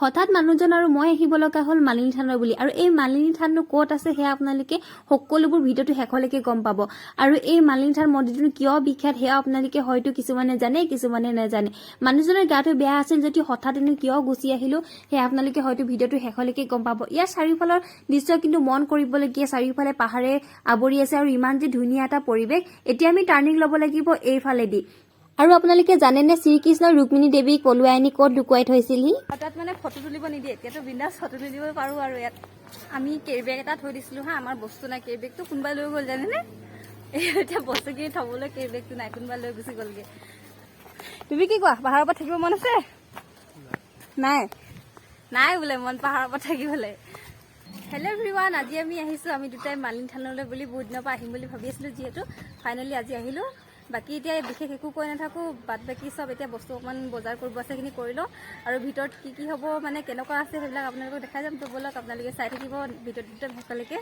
হঠাৎ মানুহজন আৰু মই আহিব লগা হ'ল মালিনী থানৰ বুলি। আৰু এই মালিনী থাননো ক'ত আছে সেয়া আপোনালোকে সকলোবোৰ ভিডিঅ'টো শেষলৈকে গম পাব। আৰু এই মালিনী থান মন্দিৰটো কিয় বিখ্যাত সেয়া আপোনালোকে হয়তো কিছুমানে জানে, কিছুমানে নাজানে। মানুহজনৰ গাটো বেয়া আছিল যদি হঠাৎ এনে কিয় গুচি আহিলো সেয়া আপোনালোকে হয়তো ভিডিঅ'টো শেষলৈকে গম পাব। ইয়াৰ চাৰিওফালৰ দৃশ্য কিন্তু মন কৰিবলগীয়া, চাৰিওফালে পাহাৰে আৱৰি আছে আৰু ইমান যে ধুনীয়া এটা পৰিৱেশ। এতিয়া আমি টাৰ্ণিং ল'ব লাগিব এইফালেদি। আৰু আপোনালোকে জানেনে শ্ৰীকৃষ্ণ ৰুক্মিণী দেৱীক পলুৱাই আনি ক'ত লুকুৱাই থৈছিলহি? হঠাৎ মানে ফটো তুলিব নিদিয়ে, এতিয়াতো বিন্দাছ ফটো তুলিব পাৰো। আৰু ইয়াত আমি কেৰিবেগ এটা থৈ দিছিলো হা, আমাৰ বস্তু নাই, কেৰিবেগটো কোনোবাই লৈ গ'ল জানেনে? এতিয়া বস্তুখিনি থবলৈ কেৰিবেগটো নাই, কোনোবাই লৈ গুচি গ'লগে। তুমি কি কোৱা, পাহাৰৰ ওপৰত থাকিব মন আছে? নাই নাই বোলে মন পাহাৰৰ ওপৰত থাকিবলৈ। হেল্ল' এভৰিৱান, আজি আমি আহিছোঁ, আমি দুটাই মালিনী থানলৈ বুলি বহুত দিনৰ পৰা আহিম বুলি ভাবি আছিলোঁ, যিহেতু ফাইনেলি আজি আহিলোঁ। বাকী এতিয়া বিশেষ একো কৈ নাথাকোঁ, বাদ বাকী চব এতিয়া বস্তু অকণমান বজাৰ কৰিব আছে, সেইখিনি কৰি লওঁ। আৰু ভিতৰত কি কি হ'ব, মানে কেনেকুৱা আছে সেইবিলাক আপোনালোকক দেখাই যাম। তো বলক আপোনালোকে চাই থাকিব ভিডিঅ'টো শেষলৈকে।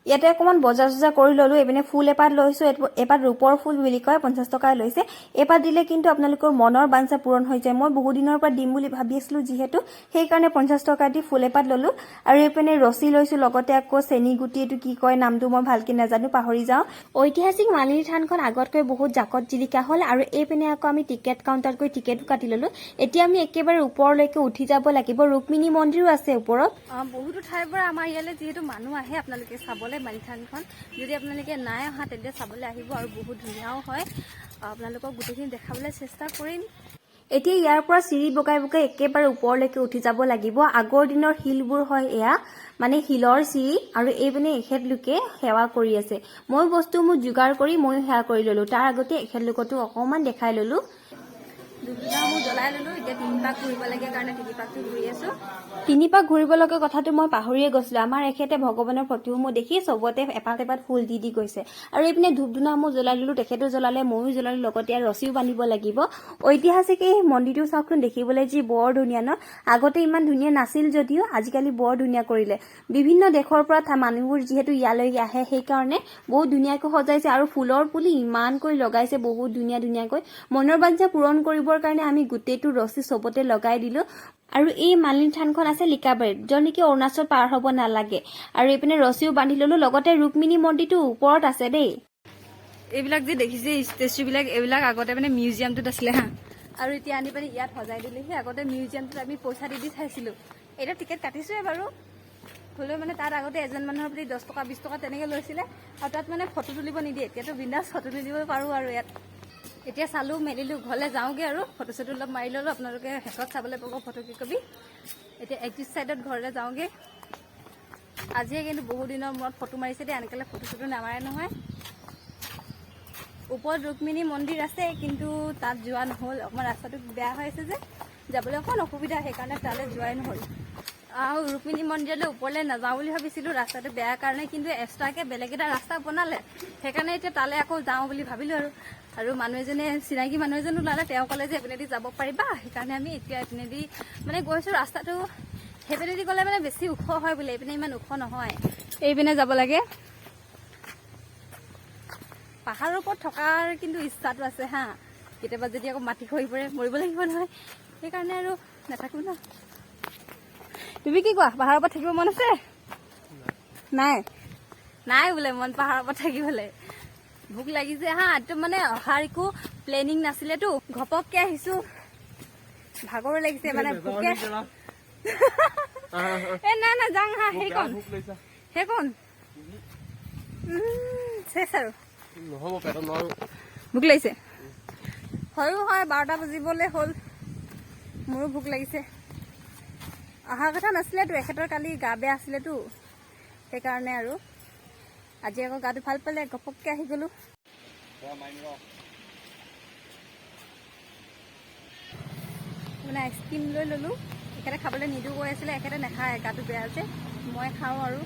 ইয়াতে অকণমান বজাৰ চজাৰ কৰি ল'লোঁ। এইপিনে ফুল এপাত লৈছোঁ, এপাত ৰূপৰ ফুল বুলি কয়, 50 টকা লৈছে। এপাত দিলে কিন্তু আপোনালোকৰ মনৰ বাঞ্ছা পূৰণ হৈ যায়। মই বহুত দিনৰ পৰা দিম বুলি ভাবি আছিলোঁ, যিহেতু সেইকাৰণে 50 টকা দি ফুল এপাত ল'লোঁ। আৰু এইপিনে ৰছী লৈছোঁ, লগতে আকৌ চেনী গুটি, এইটো কি কয় নামটো মই ভালকৈ নাজানো, পাহৰি যাওঁ। ঐতিহাসিক মালিনী থানখন আগতকৈ বহুত জাকত জিলিকা হ'ল। আৰু এইপিনে আকৌ আমি টিকেট কাউণ্টাৰত গৈ টিকেটো কাটি ল'লোঁ। এতিয়া আমি একেবাৰে ওপৰলৈকে উঠি যাব লাগিব। ৰুক্মিণী মন্দিৰো আছে ওপৰত। বহুতো ঠাইৰ পৰা আমাৰ ইয়ালৈ যিহেতু মানুহ আহে আপোনালোকে চাবলৈ মালিনী থানখন, যদি আপোনালোকে নাই অহা তেন্তে চাবলৈ আহিব। আৰু বহুত ধুনীয়াও হয়, আপোনালোকক গোটেইখিনি দেখাবলৈ চেষ্টা কৰিম। এতিয়া ইয়াৰ পৰা চিৰি বগাই বগাই একেবাৰে ওপৰলৈকে উঠি যাব লাগিব। আগৰ দিনৰ শিলবোৰ হয় এয়া, মানে শিলৰ চিৰি। আৰু এইপিনে এখেতলোকে সেৱা কৰি আছে। মই বস্তুবোৰ যোগাৰ কৰি ময়ো সেৱা কৰি ল'লোঁ। তাৰ আগতে এখেতলোকতো অকণমান দেখাই ল'লোঁ। দুবিঘা মোৰ জ্বলাই ল'লোঁ, এতিয়া 3 পাক ঘূৰিব লাগে কাৰণে 3 পাকটো ঘূৰি আছোঁ। 3 পাক ঘূৰিব লগা কথাটো মই পাহৰিয়ে গৈছিলোঁ। আমাৰ এখেতে ভগৱানৰ প্ৰতিমূৰ্তি দেখি চবতে এপাত এপাত ফুল দি দি গৈছে। আৰু এইপিনে ধূপ ধূনা মই জ্বলাই ল'লোঁ, তেখেতো জ্বলালে, ময়ো জ্বলালোঁ, লগতে আৰু ৰছীও বান্ধিব লাগিব। ঐতিহাসিক এই মন্দিৰটো চাওকচোন, দেখিবলৈ যি বৰ ধুনীয়া ন। আগতে ইমান ধুনীয়া নাছিল যদিও আজিকালি বৰ ধুনীয়া কৰিলে। বিভিন্ন দেশৰ পৰা মানুহবোৰ যিহেতু ইয়ালৈ আহে, সেইকাৰণে বহুত ধুনীয়াকৈ সজাইছে। আৰু ফুলৰ পুলি ইমানকৈ লগাইছে, বহুত ধুনীয়া ধুনীয়াকৈ। মনৰ বাঞ্ছা পূৰণ কৰিবৰ কাৰণে আমি গোটেইটো ৰছী চবতে লগাই দিলোঁ। আৰু এই মালিনী থানখন আছে লিকাবাৰীত, য'ত নেকি অৰুণাচল পাৰ হ'ব নালাগে। আৰু এইপিনে ৰছীও বান্ধি ল'লোঁ, লগতে ৰুক্মিণী মন্দিৰটো ওপৰত আছে দেই। এইবিলাক যে দেখিছে ষ্টেচুবিলাক, এইবিলাক আগতে মানে মিউজিয়ামটোত আছিলে হা, আৰু এতিয়া আনি পানি ইয়াত সজাই দিলেহি। আগতে মিউজিয়ামটোত আমি পইচা দি দি চাইছিলোঁ। এতিয়া টিকেট কাটিছোৱে বাৰু, হ'লেও মানে তাত আগতে এজন মানুহৰ প্ৰতি 10 টকা 20 টকা তেনেকৈ লৈছিলে। আৰু তাত মানে ফটো তুলিব নিদিয়ে, এতিয়াতো বিন্দাছ ফটো তুলিব পাৰোঁ। আৰু ইয়াত এতিয়া চালোঁ মেলিলোঁ, ঘৰলৈ যাওঁগৈ আৰু ফটো চটো অলপ মাৰি ল'লোঁ। আপোনালোকে শেষত চাবলৈ পাব ফটো কি কবি। এতিয়া এক্সিট ছাইডত ঘৰলৈ যাওঁগৈ। আজিয়ে কিন্তু বহুত দিনৰ মূৰত ফটো মাৰিছে দেই, আনকালে ফটো চটো নামাৰে নহয়। ওপৰত ৰুক্মিণী মন্দিৰ আছে, কিন্তু তাত যোৱা নহ'ল, অকণমান ৰাস্তাটো বেয়া হৈ আছে যে, যাবলৈ অকণমান অসুবিধা, সেইকাৰণে তালৈ যোৱাই নহ'ল। আৰু ৰুক্মিণী মন্দিৰলৈ ওপৰলৈ নাযাওঁ বুলি ভাবিছিলোঁ, ৰাস্তাটো বেয়া কাৰণে, কিন্তু এক্সট্ৰাকৈ বেলেগ এটা ৰাস্তা বনালে, সেইকাৰণে এতিয়া তালৈ আকৌ যাওঁ বুলি ভাবিলোঁ। আৰু মানুহ এজনে, চিনাকি মানুহ এজন ওলালে, তেওঁ ক'লে যে এইপিনেদি যাব পাৰিবা, সেইকাৰণে আমি এতিয়া এইপিনেদি মানে গৈছোঁ। ৰাস্তাটো সেইপিনেদি গ'লে মানে বেছি ওখ হয় বোলে, এইপিনে ইমান ওখ নহয়, এইপিনে যাব লাগে। পাহাৰৰ ওপৰত থকাৰ কিন্তু ইচ্ছাটো আছে হা, কেতিয়াবা যদি আকৌ মাটি খহি পৰে মৰিব লাগিব নহয়, সেইকাৰণে আৰু নাথাকোঁ ন। তুমি কি কোৱা, পাহাৰৰ ওপৰত থাকিব মন আছে? নাই নাই বোলে মন পাহাৰৰ ওপৰত থাকিবলৈ। ভোক লাগিছে হা, একদম মানে অহাৰ একো প্লেনিং নাছিলেতো, ঘপককৈ আহিছোঁ, ভাগৰো লাগিছে মানে ভোকে। এ না না যাওঁ হা, সেইকণ চেচ আৰু ভোক লাগিছে। হয়ো হয়, 12টা বাজিবলৈ হ'ল, মোৰো ভোক লাগিছে। অহা কথা নাছিলেতো, এখেতৰ কালি গা বেয়া আছিলেতো, সেইকাৰণে আৰু আজি আকৌ গাটো ভাল পালে, ঘপককৈ আহি গ'লোঁ। মানে আইচক্ৰীম লৈ ল'লোঁ, এখেতে খাবলৈ নিদিওঁ কৈ আছিলে, এখেতে নাখায়, গাটো বেয়া আছে, মই খাওঁ আৰু